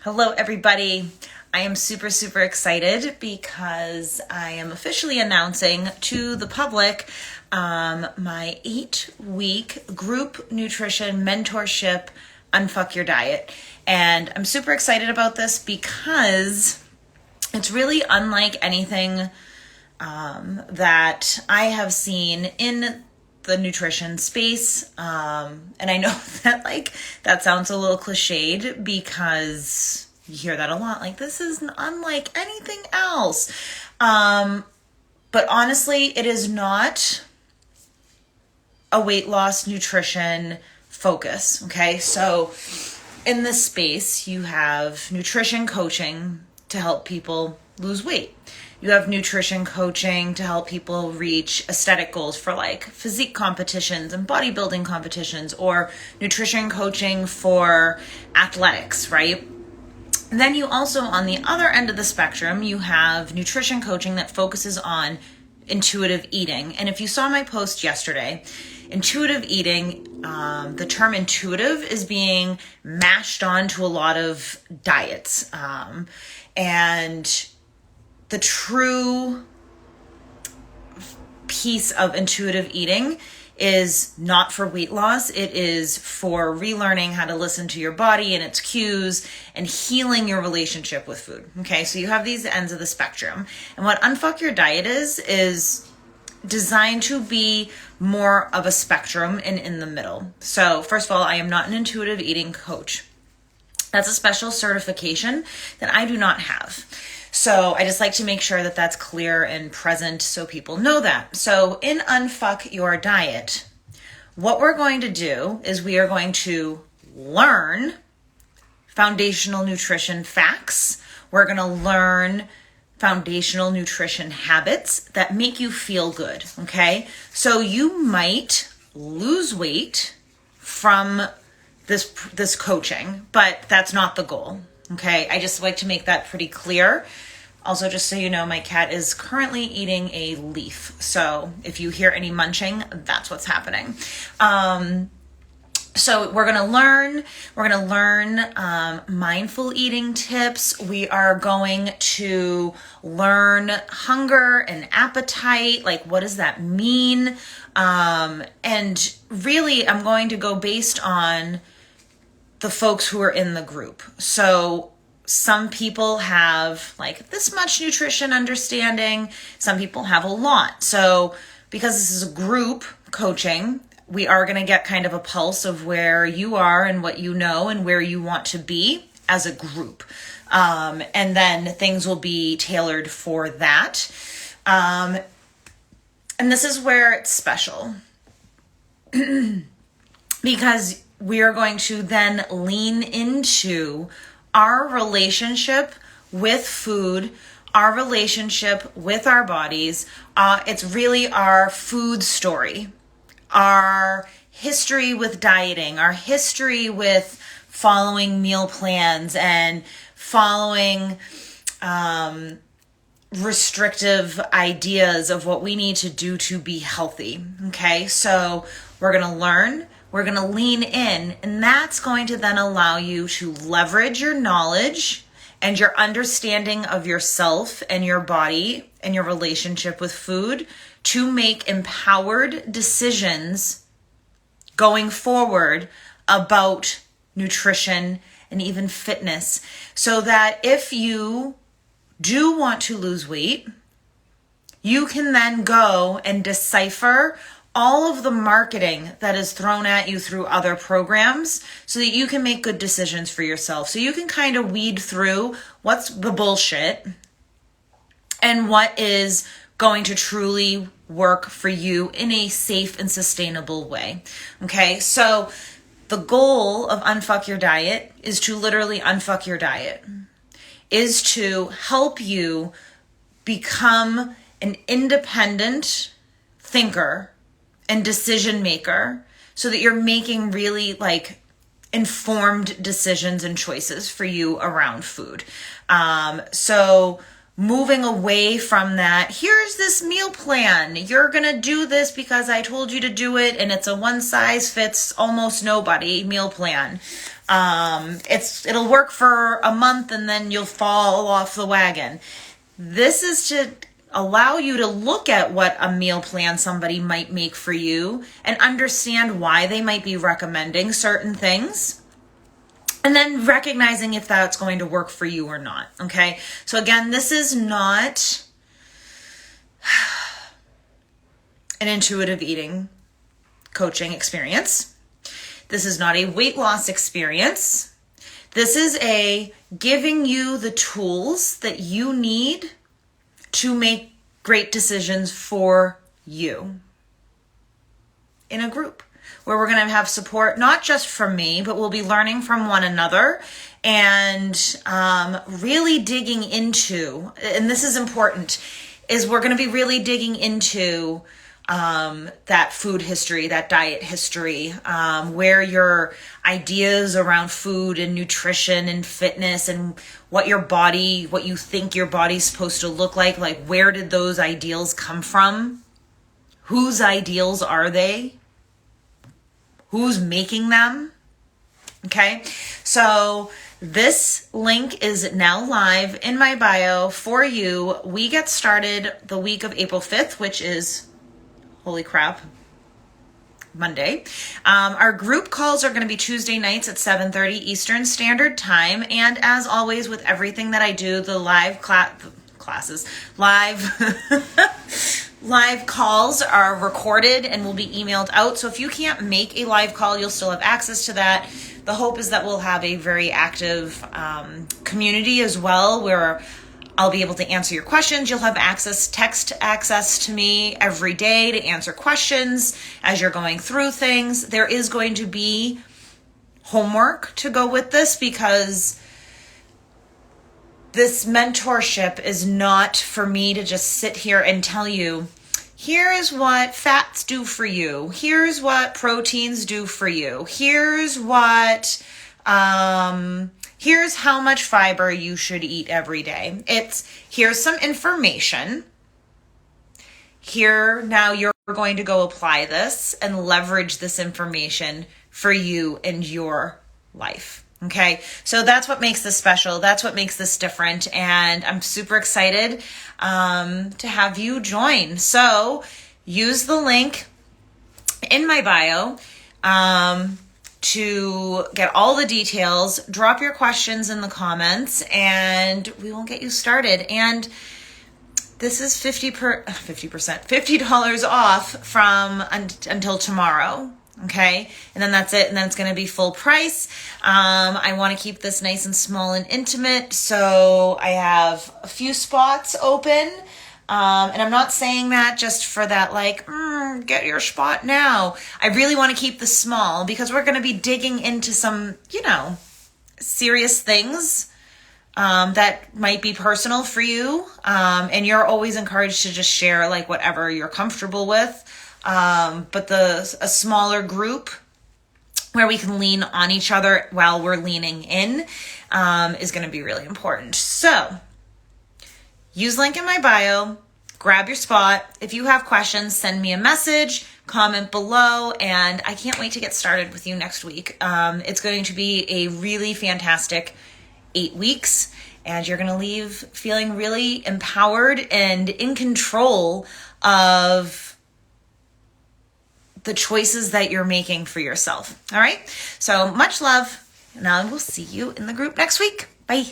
Hello, everybody. I am super, super excited because I am officially announcing to the public my 8-week group nutrition mentorship, Unfuck Your Diet. And I'm super excited about this because it's really unlike anything that I have seen in the nutrition space. And I know that that sounds a little cliched because you hear that a lot. This is unlike anything else. But honestly, it is not a weight loss nutrition focus. Okay. So in this space, you have nutrition coaching to help people lose weight. You have nutrition coaching to help people reach aesthetic goals for physique competitions and bodybuilding competitions, or nutrition coaching for athletics, right? And then you also, on the other end of the spectrum, you have nutrition coaching that focuses on intuitive eating. And if you saw my post yesterday, intuitive eating, the term intuitive is being mashed onto a lot of diets. And the true piece of intuitive eating is not for weight loss. It is for relearning how to listen to your body and its cues and healing your relationship with food. Okay, so you have these ends of the spectrum. And what Unfuck Your Diet is designed to be more of a spectrum and in the middle. So first of all, I am not an intuitive eating coach. That's a special certification that I do not have. So I just like to make sure that that's clear and present so people know that. So in Unfuck Your Diet, what we're going to do is we are going to learn foundational nutrition facts. We're going to learn foundational nutrition habits that make you feel good, okay? So you might lose weight from this coaching, but that's not the goal. Okay, I just like to make that pretty clear. Also, just so you know, my cat is currently eating a leaf. So if you hear any munching, that's what's happening. So we're gonna learn mindful eating tips. We are going to learn hunger and appetite. What does that mean? And really, I'm going to go based on the folks who are in the group. So some people have this much nutrition understanding. Some people have a lot. So because this is a group coaching, we are going to get kind of a pulse of where you are and what you know and where you want to be as a group. And then things will be tailored for that. And this is where it's special because we are going to then lean into our relationship with food, our relationship with our bodies. It's really our food story, our history with dieting, our history with following meal plans and following restrictive ideas of what we need to do to be healthy. Okay, so we're going to learn. We're going to lean in, and that's going to then allow you to leverage your knowledge and your understanding of yourself and your body and your relationship with food to make empowered decisions going forward about nutrition and even fitness, so that if you do want to lose weight, you can then go and decipher all of the marketing that is thrown at you through other programs so that you can make good decisions for yourself. So you can kind of weed through what's the bullshit and what is going to truly work for you in a safe and sustainable way. Okay, so the goal of Unfuck Your Diet is to literally unfuck your diet, is to help you become an independent thinker and decision maker so that you're making really informed decisions and choices for you around food. So moving away from that, here's this meal plan. You're going to do this because I told you to do it, and it's a one size fits almost nobody meal plan. It'll work for a month and then you'll fall off the wagon. This is to allow you to look at what a meal plan somebody might make for you and understand why they might be recommending certain things. And then recognizing if that's going to work for you or not. Okay. So again, this is not an intuitive eating coaching experience. This is not a weight loss experience. This is a giving you the tools that you need to make great decisions for you in a group where we're going to have support, not just from me, but we'll be learning from one another and really digging into, and this is important, is we're going to be really digging into that food history, that diet history, where your ideas around food and nutrition and fitness and what you think your body's supposed to look like where did those ideals come from? Whose ideals are they? Who's making them? Okay, so this link is now live in my bio for you. We get started the week of April 5th, which is, holy crap, Monday. Our group calls are going to be Tuesday nights at 7:30 Eastern Standard Time. And as always, with everything that I do, the live live calls are recorded and will be emailed out. So if you can't make a live call, you'll still have access to that. The hope is that we'll have a very active community as well, where I'll be able to answer your questions. You'll have text access to me every day to answer questions as you're going through things. There is going to be homework to go with this, because this mentorship is not for me to just sit here and tell you, here is what fats do for you. Here's what proteins do for you. Here's how much fiber you should eat every day. Here's some information. Here, now you're going to go apply this and leverage this information for you and your life. Okay, so that's what makes this special. That's what makes this different. And I'm super excited to have you join. So use the link in my bio to get all the details. Drop your questions in the comments and we will get you started. And this is $50 off from until tomorrow. Okay. And then that's it. And then it's going to be full price. I want to keep this nice and small and intimate. So I have a few spots open. And I'm not saying that just for that, get your spot now. I really want to keep this small because we're going to be digging into some, serious things, that might be personal for you. And you're always encouraged to just share whatever you're comfortable with. But a smaller group where we can lean on each other while we're leaning in, is going to be really important. So use link in my bio, grab your spot. If you have questions, send me a message, comment below, and I can't wait to get started with you next week. It's going to be a really fantastic 8 weeks, and you're going to leave feeling really empowered and in control of the choices that you're making for yourself. All right. So much love. And I will see you in the group next week. Bye.